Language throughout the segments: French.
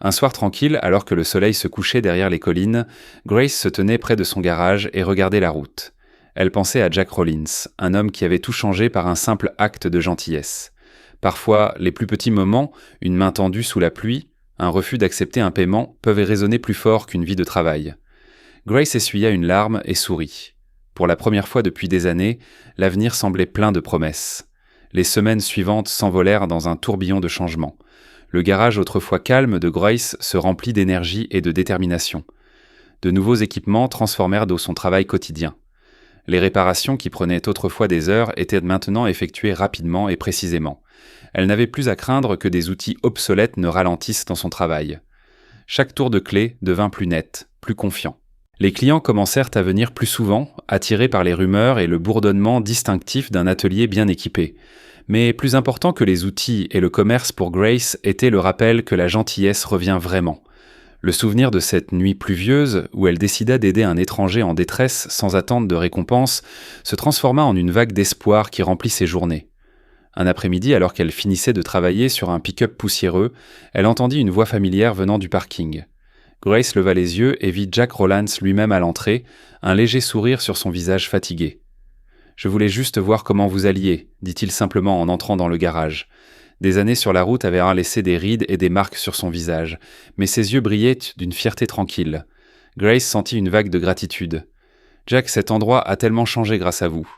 Un soir tranquille, alors que le soleil se couchait derrière les collines, Grace se tenait près de son garage et regardait la route. Elle pensait à Jack Rollins, un homme qui avait tout changé par un simple acte de gentillesse. Parfois, les plus petits moments, une main tendue sous la pluie, un refus d'accepter un paiement, peuvent résonner plus fort qu'une vie de travail. Grace essuya une larme et sourit. Pour la première fois depuis des années, l'avenir semblait plein de promesses. Les semaines suivantes s'envolèrent dans un tourbillon de changements. Le garage autrefois calme de Grace se remplit d'énergie et de détermination. De nouveaux équipements transformèrent son travail quotidien. Les réparations qui prenaient autrefois des heures étaient maintenant effectuées rapidement et précisément. Elle n'avait plus à craindre que des outils obsolètes ne ralentissent dans son travail. Chaque tour de clé devint plus net, plus confiant. Les clients commencèrent à venir plus souvent, attirés par les rumeurs et le bourdonnement distinctif d'un atelier bien équipé. Mais plus important que les outils et le commerce pour Grace était le rappel que la gentillesse revient vraiment. Le souvenir de cette nuit pluvieuse, où elle décida d'aider un étranger en détresse sans attente de récompense, se transforma en une vague d'espoir qui remplit ses journées. Un après-midi, alors qu'elle finissait de travailler sur un pick-up poussiéreux, elle entendit une voix familière venant du parking. Grace leva les yeux et vit Jack Rollins lui-même à l'entrée, un léger sourire sur son visage fatigué. « Je voulais juste voir comment vous alliez », dit-il simplement en entrant dans le garage. Des années sur la route avaient laissé des rides et des marques sur son visage, mais ses yeux brillaient d'une fierté tranquille. Grace sentit une vague de gratitude. « Jack, cet endroit a tellement changé grâce à vous. »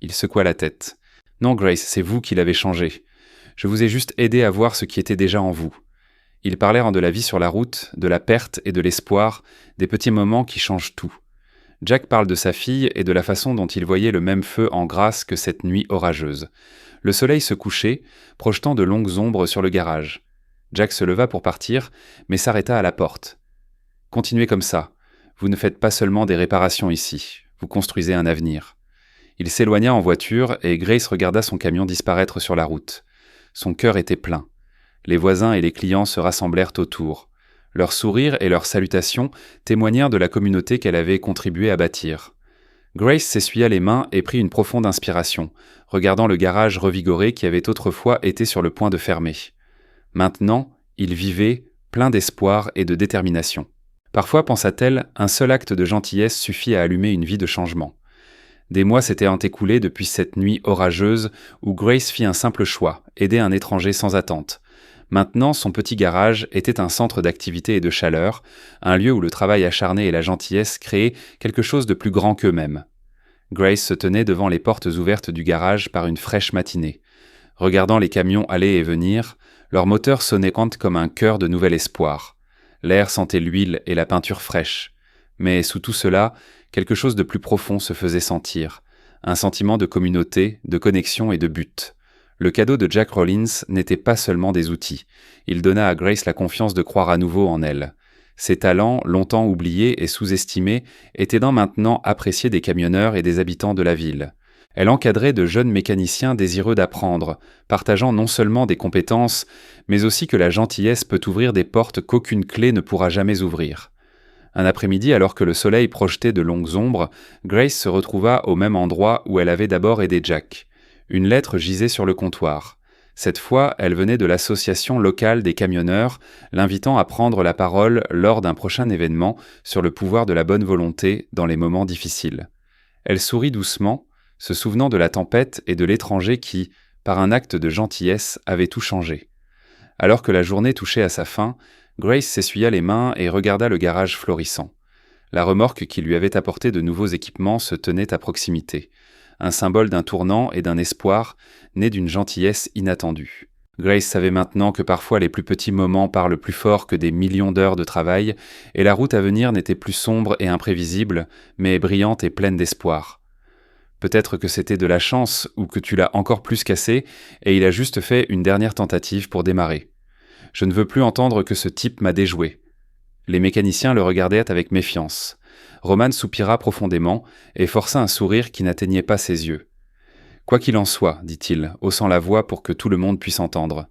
Il secoua la tête. « Non, Grace, c'est vous qui l'avez changé. Je vous ai juste aidé à voir ce qui était déjà en vous. » Ils parlèrent de la vie sur la route, de la perte et de l'espoir, des petits moments qui changent tout. Jack parle de sa fille et de la façon dont il voyait le même feu en grâce que cette nuit orageuse. Le soleil se couchait, projetant de longues ombres sur le garage. Jack se leva pour partir, mais s'arrêta à la porte. « Continuez comme ça. Vous ne faites pas seulement des réparations ici. Vous construisez un avenir. » Il s'éloigna en voiture et Grace regarda son camion disparaître sur la route. Son cœur était plein. Les voisins et les clients se rassemblèrent autour. Leurs sourires et leurs salutations témoignèrent de la communauté qu'elle avait contribué à bâtir. Grace s'essuya les mains et prit une profonde inspiration, regardant le garage revigoré qui avait autrefois été sur le point de fermer. Maintenant, il vivait, plein d'espoir et de détermination. Parfois, pensa-t-elle, un seul acte de gentillesse suffit à allumer une vie de changement. Des mois s'étaient écoulés depuis cette nuit orageuse où Grace fit un simple choix, aider un étranger sans attente. Maintenant, son petit garage était un centre d'activité et de chaleur, un lieu où le travail acharné et la gentillesse créaient quelque chose de plus grand qu'eux-mêmes. Grace se tenait devant les portes ouvertes du garage par une fraîche matinée. Regardant les camions aller et venir, leur moteur sonnait comme un cœur de nouvel espoir. L'air sentait l'huile et la peinture fraîche. Mais sous tout cela, quelque chose de plus profond se faisait sentir, un sentiment de communauté, de connexion et de but. Le cadeau de Jack Rollins n'était pas seulement des outils. Il donna à Grace la confiance de croire à nouveau en elle. Ses talents, longtemps oubliés et sous-estimés, étaient maintenant appréciés des camionneurs et des habitants de la ville. Elle encadrait de jeunes mécaniciens désireux d'apprendre, partageant non seulement des compétences, mais aussi que la gentillesse peut ouvrir des portes qu'aucune clé ne pourra jamais ouvrir. Un après-midi, alors que le soleil projetait de longues ombres, Grace se retrouva au même endroit où elle avait d'abord aidé Jack. Une lettre gisait sur le comptoir. Cette fois, elle venait de l'association locale des camionneurs, l'invitant à prendre la parole lors d'un prochain événement sur le pouvoir de la bonne volonté dans les moments difficiles. Elle sourit doucement, se souvenant de la tempête et de l'étranger qui, par un acte de gentillesse, avait tout changé. Alors que la journée touchait à sa fin, Grace s'essuya les mains et regarda le garage florissant. La remorque qui lui avait apporté de nouveaux équipements se tenait à proximité. Un symbole d'un tournant et d'un espoir, né d'une gentillesse inattendue. Grace savait maintenant que parfois les plus petits moments parlent plus fort que des millions d'heures de travail, et la route à venir n'était plus sombre et imprévisible, mais brillante et pleine d'espoir. Peut-être que c'était de la chance, ou que tu l'as encore plus cassé, et il a juste fait une dernière tentative pour démarrer. Je ne veux plus entendre que ce type m'a déjoué. Les mécaniciens le regardèrent avec méfiance. Roman soupira profondément et força un sourire qui n'atteignait pas ses yeux. « Quoi qu'il en soit, dit-il, haussant la voix pour que tout le monde puisse entendre.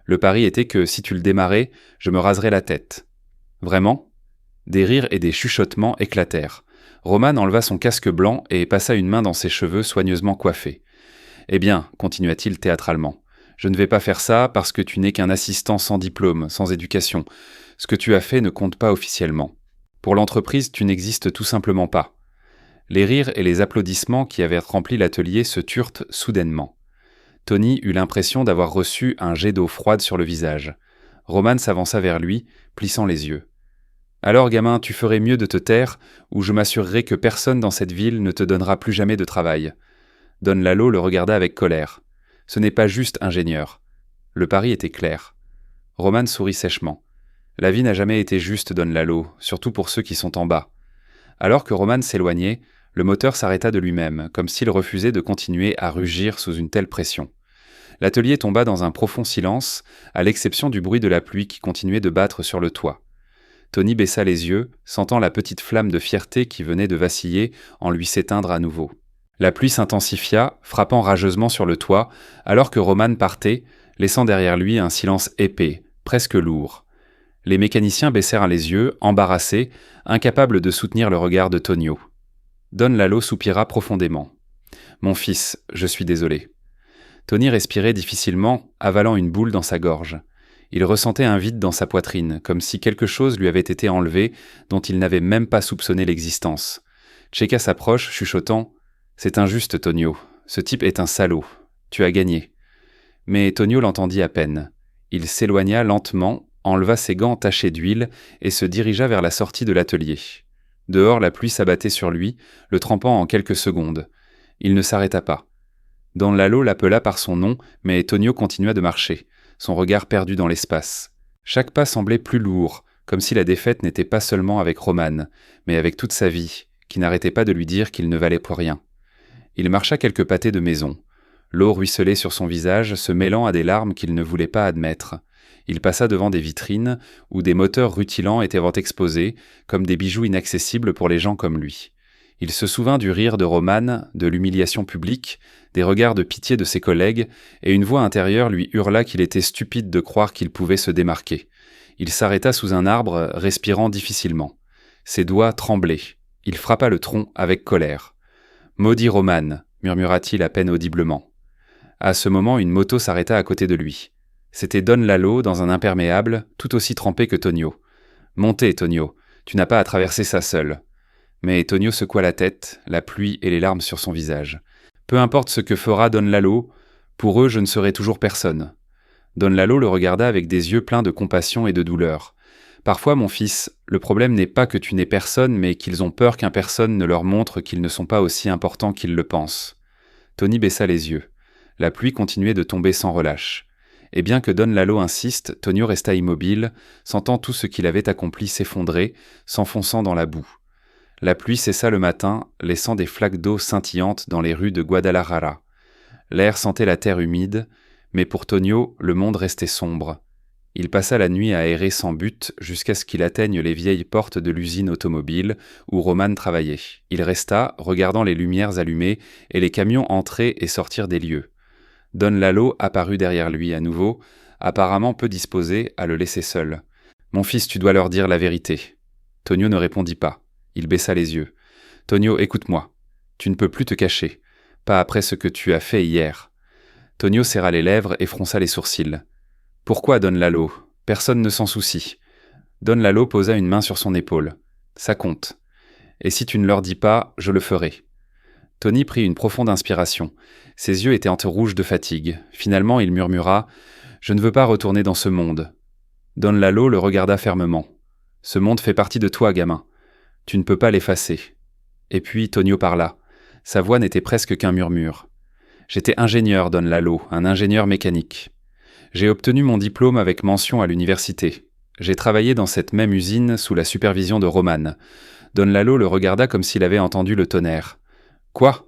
Le pari était que si tu le démarrais, je me raserais la tête. »« Vraiment ?» Des rires et des chuchotements éclatèrent. Roman enleva son casque blanc et passa une main dans ses cheveux soigneusement coiffés. « Eh bien, continua-t-il théâtralement, Je ne vais pas faire ça parce que tu n'es qu'un assistant sans diplôme, sans éducation. Ce que tu as fait ne compte pas officiellement. Pour l'entreprise, tu n'existes tout simplement pas. » Les rires et les applaudissements qui avaient rempli l'atelier se turent soudainement. Tony eut l'impression d'avoir reçu un jet d'eau froide sur le visage. Roman s'avança vers lui, plissant les yeux. « Alors, gamin, tu ferais mieux de te taire, ou je m'assurerai que personne dans cette ville ne te donnera plus jamais de travail. » Don Lalo le regarda avec colère. Ce n'est pas juste ingénieur. Le pari était clair. Roman sourit sèchement. La vie n'a jamais été juste, Don Lalo, surtout pour ceux qui sont en bas. Alors que Roman s'éloignait, le moteur s'arrêta de lui-même, comme s'il refusait de continuer à rugir sous une telle pression. L'atelier tomba dans un profond silence, à l'exception du bruit de la pluie qui continuait de battre sur le toit. Tony baissa les yeux, sentant la petite flamme de fierté qui venait de vaciller en lui s'éteindre à nouveau. La pluie s'intensifia, frappant rageusement sur le toit, alors que Roman partait, laissant derrière lui un silence épais, presque lourd. Les mécaniciens baissèrent les yeux, embarrassés, incapables de soutenir le regard de Tonio. Don Lalo soupira profondément. « Mon fils, je suis désolé. » Tony respirait difficilement, avalant une boule dans sa gorge. Il ressentait un vide dans sa poitrine, comme si quelque chose lui avait été enlevé dont il n'avait même pas soupçonné l'existence. Cheka s'approche, chuchotant « C'est injuste, Tonio. Ce type est un salaud. Tu as gagné. » Mais Tonio l'entendit à peine. Il s'éloigna lentement, enleva ses gants tachés d'huile et se dirigea vers la sortie de l'atelier. Dehors, la pluie s'abattait sur lui, le trempant en quelques secondes. Il ne s'arrêta pas. Don Lalo l'appela par son nom, mais Tonio continua de marcher, son regard perdu dans l'espace. Chaque pas semblait plus lourd, comme si la défaite n'était pas seulement avec Roman, mais avec toute sa vie, qui n'arrêtait pas de lui dire qu'il ne valait pour rien. Il marcha quelques pâtés de maison. L'eau ruisselait sur son visage, se mêlant à des larmes qu'il ne voulait pas admettre. Il passa devant des vitrines où des moteurs rutilants étaient exposés, comme des bijoux inaccessibles pour les gens comme lui. Il se souvint du rire de Roman, de l'humiliation publique, des regards de pitié de ses collègues, et une voix intérieure lui hurla qu'il était stupide de croire qu'il pouvait se démarquer. Il s'arrêta sous un arbre, respirant difficilement. Ses doigts tremblaient. Il frappa le tronc avec colère. « Maudit Roman !» murmura-t-il à peine audiblement. À ce moment, une moto s'arrêta à côté de lui. C'était Don Lalo dans un imperméable, tout aussi trempé que Tonio. « Montez, Tonio, tu n'as pas à traverser ça seul. » Mais Tonio secoua la tête, la pluie et les larmes sur son visage. « Peu importe ce que fera Don Lalo, pour eux je ne serai toujours personne. » Don Lalo le regarda avec des yeux pleins de compassion et de douleur. « Parfois, mon fils, le problème n'est pas que tu n'es personne, mais qu'ils ont peur qu'un personne ne leur montre qu'ils ne sont pas aussi importants qu'ils le pensent. » Tony baissa les yeux. La pluie continuait de tomber sans relâche. Et bien que Don Lalo insiste, Tonio resta immobile, sentant tout ce qu'il avait accompli s'effondrer, s'enfonçant dans la boue. La pluie cessa le matin, laissant des flaques d'eau scintillantes dans les rues de Guadalajara. L'air sentait la terre humide, mais pour Tonio, le monde restait sombre. Il passa la nuit à errer sans but jusqu'à ce qu'il atteigne les vieilles portes de l'usine automobile où Roman travaillait. Il resta, regardant les lumières allumées et les camions entrer et sortir des lieux. Don Lalo apparut derrière lui à nouveau, apparemment peu disposé à le laisser seul. « Mon fils, tu dois leur dire la vérité. » Tonio ne répondit pas. Il baissa les yeux. « Tonio, écoute-moi. Tu ne peux plus te cacher. Pas après ce que tu as fait hier. » Tonio serra les lèvres et fronça les sourcils. « Pourquoi, Don Lalo ? Personne ne s'en soucie. » Don Lalo posa une main sur son épaule. « Ça compte. Et si tu ne leur dis pas, je le ferai. » Tony prit une profonde inspiration. Ses yeux étaient rouges de fatigue. Finalement, il murmura « Je ne veux pas retourner dans ce monde. » Don Lalo le regarda fermement. « Ce monde fait partie de toi, gamin. Tu ne peux pas l'effacer. » Et puis Tonio parla. Sa voix n'était presque qu'un murmure. « J'étais ingénieur, Don Lalo, un ingénieur mécanique. J'ai obtenu mon diplôme avec mention à l'université. J'ai travaillé dans cette même usine sous la supervision de Roman. » Don Lalo le regarda comme s'il avait entendu le tonnerre. « Quoi ?»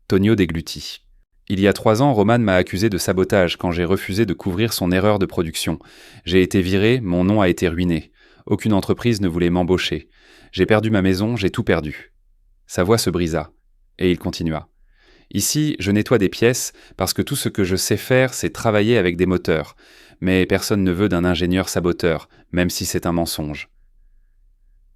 Tonio déglutit. « Il y a 3 ans, Roman m'a accusé de sabotage quand j'ai refusé de couvrir son erreur de production. J'ai été viré, mon nom a été ruiné. Aucune entreprise ne voulait m'embaucher. J'ai perdu ma maison, j'ai tout perdu. » Sa voix se brisa, et il continua. « Ici, je nettoie des pièces parce que tout ce que je sais faire, c'est travailler avec des moteurs. Mais personne ne veut d'un ingénieur saboteur, même si c'est un mensonge. »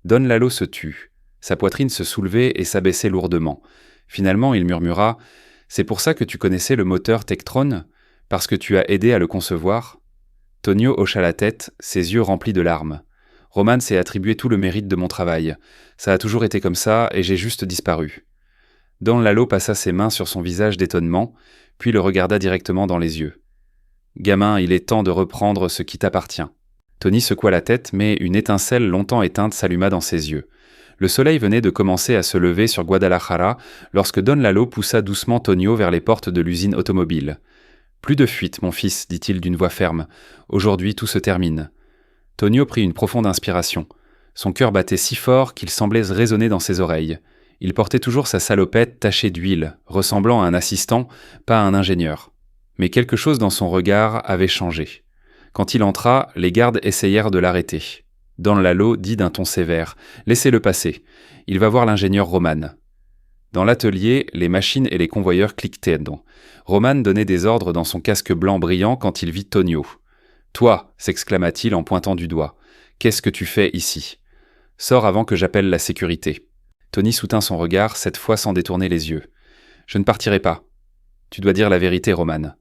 Don Lalo se tut. Sa poitrine se soulevait et s'abaissait lourdement. Finalement, il murmura « C'est pour ça que tu connaissais le moteur Tektron ? Parce que tu as aidé à le concevoir ?» Tonio hocha la tête, ses yeux remplis de larmes. « Roman s'est attribué tout le mérite de mon travail. Ça a toujours été comme ça et j'ai juste disparu. » Don Lalo passa ses mains sur son visage d'étonnement, puis le regarda directement dans les yeux. « Gamin, il est temps de reprendre ce qui t'appartient. » Tony secoua la tête, mais une étincelle longtemps éteinte s'alluma dans ses yeux. Le soleil venait de commencer à se lever sur Guadalajara lorsque Don Lalo poussa doucement Tonio vers les portes de l'usine automobile. « Plus de fuite, mon fils, dit-il d'une voix ferme. Aujourd'hui, tout se termine. » Tonio prit une profonde inspiration. Son cœur battait si fort qu'il semblait résonner dans ses oreilles. Il portait toujours sa salopette tachée d'huile, ressemblant à un assistant, pas à un ingénieur. Mais quelque chose dans son regard avait changé. Quand il entra, les gardes essayèrent de l'arrêter. Don Lalo dit d'un ton sévère « Laissez-le passer. Il va voir l'ingénieur Roman. » Dans l'atelier, les machines et les convoyeurs cliquetaient. Roman donnait des ordres dans son casque blanc brillant quand il vit Tonio. « Toi » s'exclama-t-il en pointant du doigt. « Qu'est-ce que tu fais ici ? Sors avant que j'appelle la sécurité. » Tony soutint son regard, cette fois sans détourner les yeux. « Je ne partirai pas. Tu dois dire la vérité, Roman. »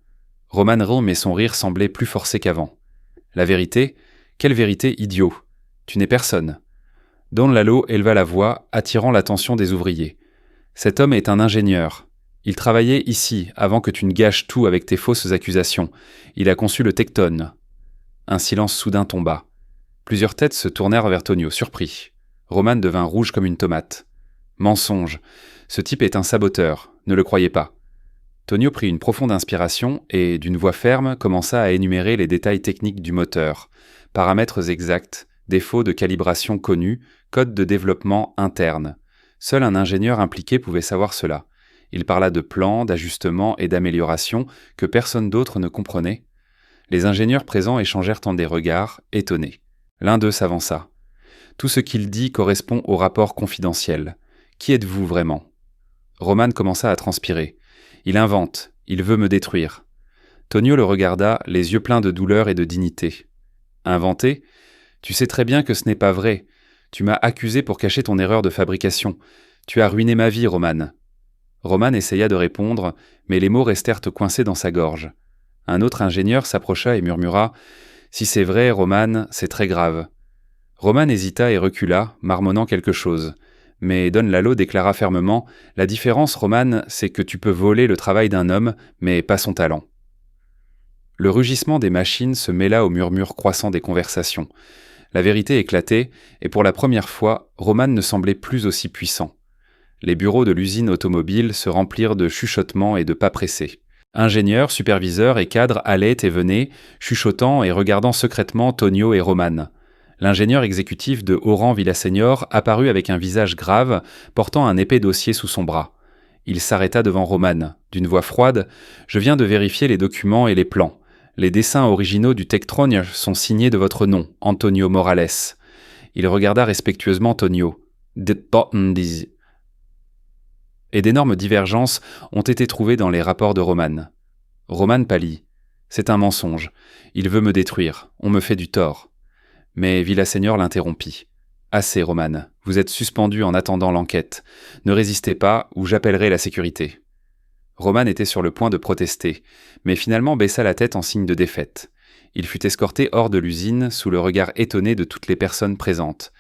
Roman rit, mais son rire semblait plus forcé qu'avant. « La vérité ? Quelle vérité, idiot ? Tu n'es personne. » Don Lalo éleva la voix, attirant l'attention des ouvriers. « Cet homme est un ingénieur. Il travaillait ici, avant que tu ne gâches tout avec tes fausses accusations. Il a conçu le Tecton. » Un silence soudain tomba. Plusieurs têtes se tournèrent vers Tonio, surpris. Roman devint rouge comme une tomate. « Mensonge. Ce type est un saboteur. Ne le croyez pas. » Tonio prit une profonde inspiration et, d'une voix ferme, commença à énumérer les détails techniques du moteur. Paramètres exacts, défauts de calibration connus, code de développement interne. Seul un ingénieur impliqué pouvait savoir cela. Il parla de plans, d'ajustements et d'améliorations que personne d'autre ne comprenait. Les ingénieurs présents échangèrent des regards, étonnés. L'un d'eux s'avança. « Tout ce qu'il dit correspond au rapport confidentiel. Qui êtes-vous vraiment ?» Roman commença à transpirer. « Il invente, il veut me détruire. » Tonio le regarda, les yeux pleins de douleur et de dignité. « Inventer ? Tu sais très bien que ce n'est pas vrai. Tu m'as accusé pour cacher ton erreur de fabrication. Tu as ruiné ma vie, Roman. » Roman essaya de répondre, mais les mots restèrent coincés dans sa gorge. Un autre ingénieur s'approcha et murmura « Si c'est vrai, Roman, c'est très grave. » Roman hésita et recula, marmonnant quelque chose. Mais Don Lalo déclara fermement « La différence, Roman, c'est que tu peux voler le travail d'un homme, mais pas son talent. » Le rugissement des machines se mêla au murmure croissant des conversations. La vérité éclatait, et pour la première fois, Roman ne semblait plus aussi puissant. Les bureaux de l'usine automobile se remplirent de chuchotements et de pas pressés. Ingénieurs, superviseurs et cadres allaient et venaient, chuchotant et regardant secrètement Tonio et Roman. L'ingénieur exécutif de haut rang Villaseñor apparut avec un visage grave, portant un épais dossier sous son bras. Il s'arrêta devant Roman, d'une voix froide. « Je viens de vérifier les documents et les plans. Les dessins originaux du Tectron sont signés de votre nom, Antonio Morales. » Il regarda respectueusement Tonio. Et d'énormes divergences ont été trouvées dans les rapports de Roman. Roman pâlit. « C'est un mensonge. Il veut me détruire. On me fait du tort. » Mais Villaseñor l'interrompit. « Assez, Roman. Vous êtes suspendu en attendant l'enquête. Ne résistez pas, ou j'appellerai la sécurité. » Roman était sur le point de protester, mais finalement baissa la tête en signe de défaite. Il fut escorté hors de l'usine sous le regard étonné de toutes les personnes présentes.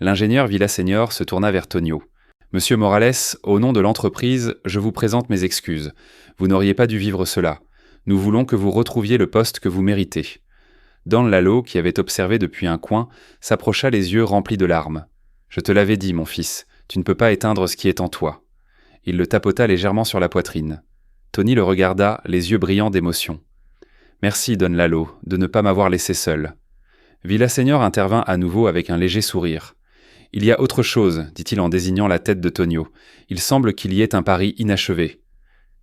L'ingénieur Villaseñor se tourna vers Tonio. « Monsieur Morales, au nom de l'entreprise, je vous présente mes excuses. Vous n'auriez pas dû vivre cela. Nous voulons que vous retrouviez le poste que vous méritez. » Don Lalo, qui avait observé depuis un coin, s'approcha les yeux remplis de larmes. « Je te l'avais dit, mon fils, tu ne peux pas éteindre ce qui est en toi. » Il le tapota légèrement sur la poitrine. Tony le regarda, les yeux brillants d'émotion. « Merci, Don Lalo, de ne pas m'avoir laissé seul. » Villaseñor intervint à nouveau avec un léger sourire. « Il y a autre chose, dit-il en désignant la tête de Tonio. Il semble qu'il y ait un pari inachevé. »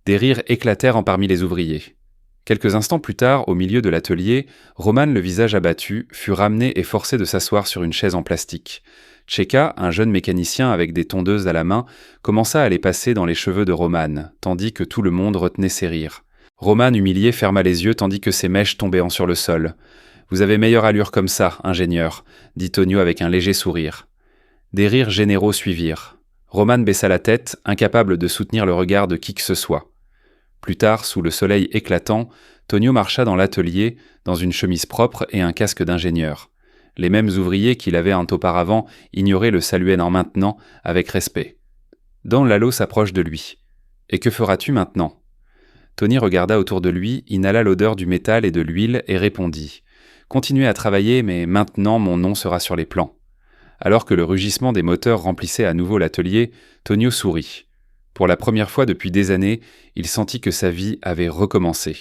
Des rires éclatèrent en parmi les ouvriers. Quelques instants plus tard, au milieu de l'atelier, Roman, le visage abattu, fut ramené et forcé de s'asseoir sur une chaise en plastique. Cheka, un jeune mécanicien avec des tondeuses à la main, commença à les passer dans les cheveux de Roman, tandis que tout le monde retenait ses rires. Roman, humilié, ferma les yeux tandis que ses mèches tombaient sur le sol. « Vous avez meilleure allure comme ça, ingénieur, » dit Tonio avec un léger sourire. Des rires généraux suivirent. Roman baissa la tête, incapable de soutenir le regard de qui que ce soit. Plus tard, sous le soleil éclatant, Tonio marcha dans l'atelier, dans une chemise propre et un casque d'ingénieur. Les mêmes ouvriers qui l'avaient un auparavant ignoré le saluaient maintenant avec respect. Don Lalo s'approche de lui. « Et que feras-tu maintenant » Tony regarda autour de lui, inhala l'odeur du métal et de l'huile et répondit « Continuez à travailler, mais maintenant mon nom sera sur les plans. » Alors que le rugissement des moteurs remplissait à nouveau l'atelier, Tonio sourit. Pour la première fois depuis des années, il sentit que sa vie avait recommencé.